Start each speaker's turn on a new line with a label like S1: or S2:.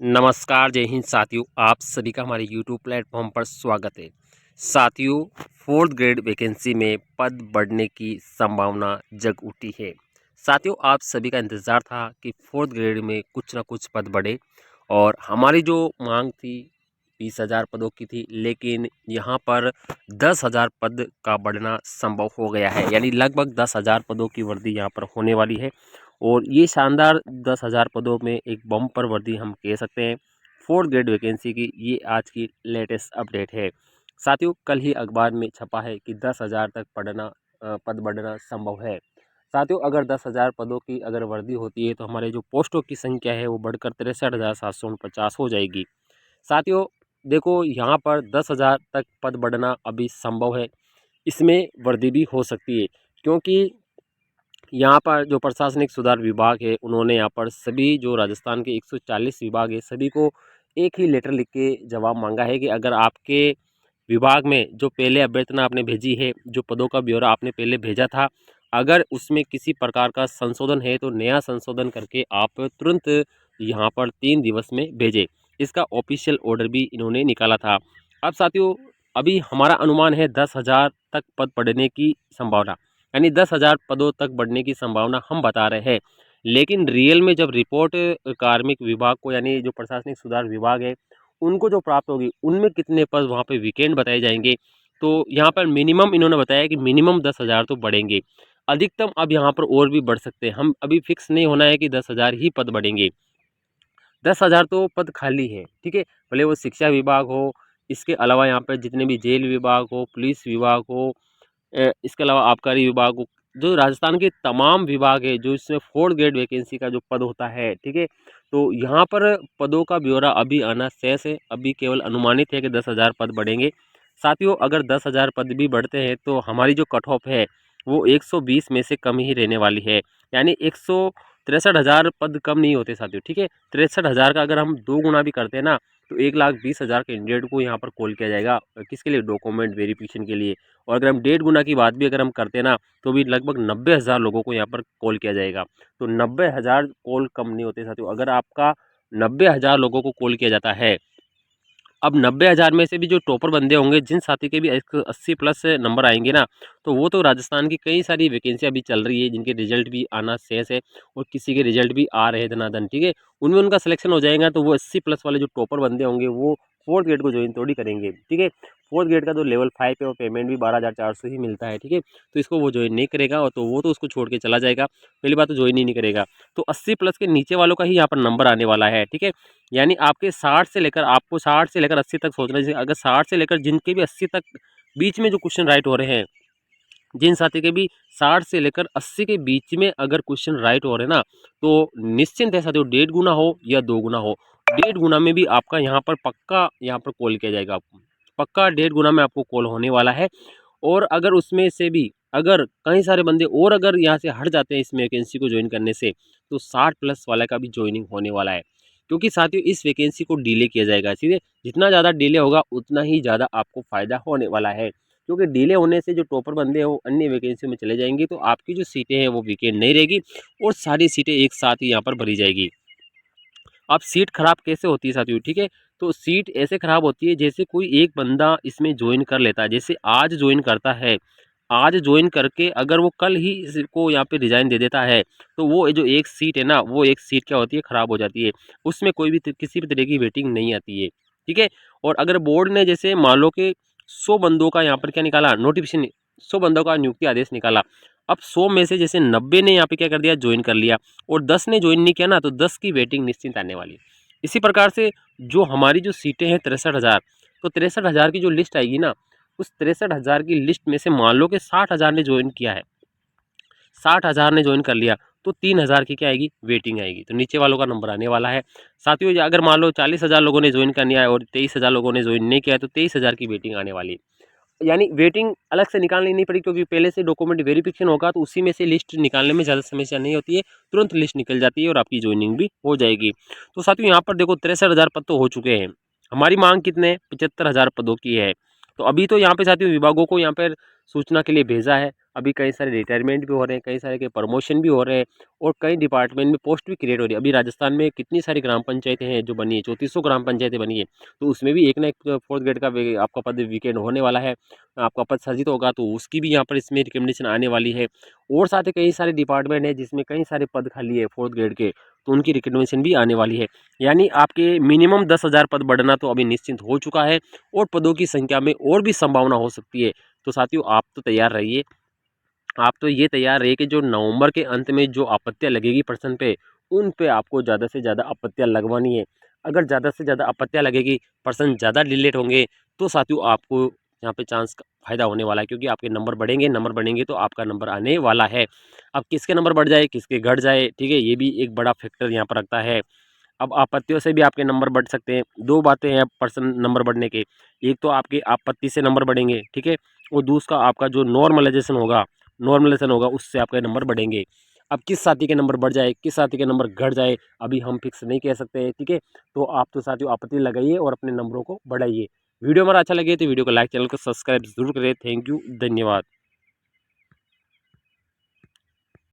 S1: नमस्कार, जय हिंद साथियों। आप सभी का हमारे यूट्यूब प्लेटफॉर्म पर स्वागत है। साथियों, फोर्थ ग्रेड वैकेंसी में पद बढ़ने की संभावना जग उठी है। साथियों, आप सभी का इंतज़ार था कि फोर्थ ग्रेड में कुछ ना कुछ पद बढ़े और हमारी जो मांग थी 20,000 पदों की थी, लेकिन यहाँ पर 10,000 पद का बढ़ना संभव हो गया है। यानी लगभग 10,000 पदों की वृद्धि यहाँ पर होने वाली है और ये शानदार 10,000 पदों में एक बम्पर वृद्धि हम कह सकते हैं फोर्थ ग्रेड वैकेंसी की। ये आज की लेटेस्ट अपडेट है। साथियों, कल ही अखबार में छपा है कि 10,000 तक पद बढ़ना संभव है। साथियों, अगर 10,000 पदों की अगर वृद्धि होती है तो हमारे जो पोस्टों की संख्या है वो बढ़कर 63,749 हो जाएगी। साथियों, देखो यहाँ पर 10,000 तक पद बढ़ना अभी संभव है। इसमें वृद्धि भी हो सकती है क्योंकि यहाँ पर जो प्रशासनिक सुधार विभाग है उन्होंने यहाँ पर सभी जो राजस्थान के 140 विभाग है सभी को एक ही लेटर लिख के जवाब मांगा है कि अगर आपके विभाग में जो पहले अभ्यर्थना आपने भेजी है, जो पदों का ब्यौरा आपने पहले भेजा था, अगर उसमें किसी प्रकार का संशोधन है तो नया संशोधन करके आप तुरंत यहाँ पर 3 दिवस में भेजें। इसका ऑफिशियल ऑर्डर भी इन्होंने निकाला था। अब साथियों, अभी हमारा अनुमान है 10,000 तक पद बढ़ने की संभावना, यानी 10,000 पदों तक बढ़ने की संभावना हम बता रहे हैं। लेकिन रियल में जब रिपोर्ट कार्मिक विभाग को, यानी जो प्रशासनिक सुधार विभाग है, उनको जो प्राप्त होगी उनमें कितने पद वहाँ पे वीकेंड बताए जाएंगे। तो यहाँ पर मिनिमम इन्होंने बताया कि मिनिमम 10,000 तो बढ़ेंगे। अधिकतम अब यहाँ पर और भी बढ़ सकते हैं। हम अभी फिक्स नहीं होना है कि 10,000 ही पद बढ़ेंगे। 10,000 तो पद खाली है, ठीक है। भले वो शिक्षा विभाग हो, इसके अलावा यहाँ पर जितने भी जेल विभाग हो, पुलिस विभाग हो, इसके अलावा आबकारी विभाग हो, जो राजस्थान के तमाम विभाग है जो इसमें फोर्थ ग्रेड वैकेंसी का जो पद होता है, ठीक है। तो यहाँ पर पदों का ब्यौरा अभी आना शेष है। अभी केवल अनुमानित है कि 10,000 पद बढ़ेंगे। साथियों, अगर 10,000 पद भी बढ़ते हैं तो हमारी जो कट ऑफ है वो 120 में से कम ही रहने वाली है। यानी 163,000 पद कम नहीं होते साथियों, ठीक है। 63,000 का अगर हम 2 गुना भी करते हैं ना तो 1,20,000 कैंडिडेट को यहाँ पर कॉल किया जाएगा। किसके लिए? डॉक्यूमेंट वेरिफिकेशन के लिए। और अगर हम 1.5 गुना की बात भी अगर हम करते हैं ना तो भी लगभग 90,000 लोगों को यहाँ पर कॉल किया जाएगा। तो 90,000 कॉल कम नहीं होते साथियों। अगर आपका 90,000 लोगों को कॉल किया जाता है, अब 90,000 में से भी जो टॉपर बंदे होंगे, जिन साथी के भी 80 प्लस नंबर आएंगे ना, तो वो तो राजस्थान की कई सारी वैकेंसी अभी चल रही है जिनके रिजल्ट भी आना शेष है और किसी के रिजल्ट भी आ रहे हैं धनाधन, ठीक है। उनमें उनका सिलेक्शन हो जाएगा तो वो 80 प्लस वाले जो टॉपर बंदे होंगे वो फोर्थ ग्रेड को ज्वाइन थोड़ी करेंगे, ठीक है। फोर्थ ग्रेड का तो लेवल 5 है और पेमेंट भी 12,400 ही मिलता है, ठीक है। तो इसको वो ज्वाइन नहीं करेगा और तो वो तो उसको छोड़ के चला जाएगा। पहली बात तो ज्वाइन ही नहीं करेगा। तो 80 प्लस के नीचे वालों का ही यहाँ पर नंबर आने वाला है, ठीक है। यानी आपके 60 से लेकर, आपको 60 से लेकर 80 तक सोचना चाहिए। अगर 60 से लेकर जिनके भी 80 तक बीच में जो क्वेश्चन राइट हो रहे हैं, जिन साथी के भी 60 से लेकर 80 के बीच में अगर क्वेश्चन राइट हो रहे हैं ना, तो निश्चिंत है साथियों, 1.5 गुना हो या 2 गुना हो, 1.5 गुना में भी आपका यहाँ पर पक्का यहाँ पर कॉल किया जाएगा आपको। पक्का 1.5 गुना में आपको कॉल होने वाला है। और अगर उसमें से भी अगर कई सारे बंदे और अगर यहाँ से हट जाते हैं इस वैकेंसी को ज्वाइन करने से, तो 60 प्लस वाला का भी ज्वाइनिंग होने वाला है। क्योंकि साथियों, इस वैकेंसी को डिले किया जाएगा, सीधे जितना ज़्यादा डिले होगा उतना ही ज़्यादा आपको फ़ायदा होने वाला है। क्योंकि डिले होने से जो टॉपर बंदे हैं वो अन्य वैकेंसी में चले जाएंगे, तो आपकी जो सीटें हैं वो वीकेंड नहीं रहेगी और सारी सीटें एक साथ ही यहाँ पर भरी जाएगी। अब सीट खराब कैसे होती है साथियों, ठीक है। तो सीट ऐसे खराब होती है जैसे कोई एक बंदा इसमें ज्वाइन कर लेता है, जैसे आज ज्वाइन करता है, आज ज्वाइन करके अगर वो कल ही इसको यहाँ पे रिजाइन दे देता है, तो वो जो एक सीट है ना, वो एक सीट क्या होती है, खराब हो जाती है। उसमें कोई भी किसी भी तरह की वेटिंग नहीं आती है, ठीक है। और अगर बोर्ड ने जैसे मान लो कि 100 बंदों का यहाँ पर क्या निकाला, नोटिफिकेशन, 100 बंदों का नियुक्ति आदेश निकाला। अब 100 में से जैसे 90 ने यहाँ पे क्या कर दिया, ज्वाइन कर लिया, और 10 ने ज्वाइन नहीं किया ना, तो 10 की वेटिंग निश्चिंत आने वाली है। इसी प्रकार से जो हमारी जो सीटें हैं 63,000, तो 63,000 की जो लिस्ट आएगी ना, उस 63,000 की लिस्ट में से मान लो कि 60,000 ने ज्वाइन किया है, 60,000 ने ज्वाइन कर लिया, तो 3,000 की क्या आएगी, वेटिंग आएगी। तो नीचे वालों का नंबर आने वाला है। साथियों, अगर मान लो 40,000 लोगों ने ज्वाइन करनी है और 23,000 लोगों ने ज्वाइन नहीं किया है, तो 23,000 की वेटिंग आने वाली है। यानी वेटिंग अलग से निकालनी नहीं पड़ी, क्योंकि पहले से डॉक्यूमेंट वेरिफिकेशन होगा तो उसी में से लिस्ट निकालने में ज़्यादा समस्या नहीं होती है। तुरंत लिस्ट निकल जाती है और आपकी ज्वाइनिंग भी हो जाएगी। तो साथियों, यहाँ पर देखो 63,000 पद तो हो चुके हैं। हमारी मांग कितने, 75,000 पदों की है। तो अभी तो यहाँ पे साथियों विभागों को यहाँ पर सूचना के लिए भेजा है। अभी कई सारे रिटायरमेंट भी हो रहे हैं, कई सारे के प्रमोशन भी हो रहे हैं और कई डिपार्टमेंट में पोस्ट भी क्रिएट हो रही है। अभी राजस्थान में कितनी सारी ग्राम पंचायतें हैं जो बनी है, 3400 ग्राम पंचायतें बनी है, तो उसमें भी एक ना एक फोर्थ ग्रेड का आपका पद वीकेंड होने वाला है। आपका पद सर्जित होगा तो उसकी भी यहाँ पर इसमें रिकमेंडेशन आने वाली है। और साथ ही कई सारे डिपार्टमेंट है जिसमें कई सारे पद खाली है फोर्थ ग्रेड के, तो उनकी रिकमेंडेशन भी आने वाली है। यानी आपके मिनिमम 10,000 पद बढ़ना तो अभी निश्चिंत हो चुका है और पदों की संख्या में और भी संभावना हो सकती है। तो साथियों आप तो तैयार रहिए, आप तो ये तैयार रहिए कि जो नवंबर के अंत में जो आपत्तियां लगेगी पर्सन पे, उन पे आपको ज़्यादा से ज़्यादा आपत्तियां लगवानी है। अगर ज़्यादा से ज़्यादा आपत्तियां लगेगी, पर्सन ज़्यादा डिलेट होंगे, तो साथियों आपको यहाँ पे चांस का फायदा होने वाला है, क्योंकि आपके नंबर बढ़ेंगे तो आपका नंबर आने वाला है। अब किसके नंबर बढ़ जाए, किसके घट जाए, ठीक है, ये भी एक बड़ा फैक्टर यहाँ पर रखता है। अब आपत्तियों से भी आपके नंबर बढ़ सकते हैं। दो बातें हैं पर्सन नंबर बढ़ने के, एक तो आपकी आपत्ति से नंबर बढ़ेंगे, ठीक है, और दूसरा आपका जो नॉर्मलाइजेशन होगा उससे आपके नंबर बढ़ेंगे। अब किस साथी के नंबर बढ़ जाए, किस साथी के नंबर घट जाए, अभी हम फिक्स नहीं कह सकते हैं, ठीक है। तो आप तो साथियों आपत्ति लगाइए और अपने नंबरों को बढ़ाइए। वीडियो हमारा अच्छा लगे तो वीडियो को लाइक, चैनल को सब्सक्राइब जरूर करें। थैंक यू, धन्यवाद।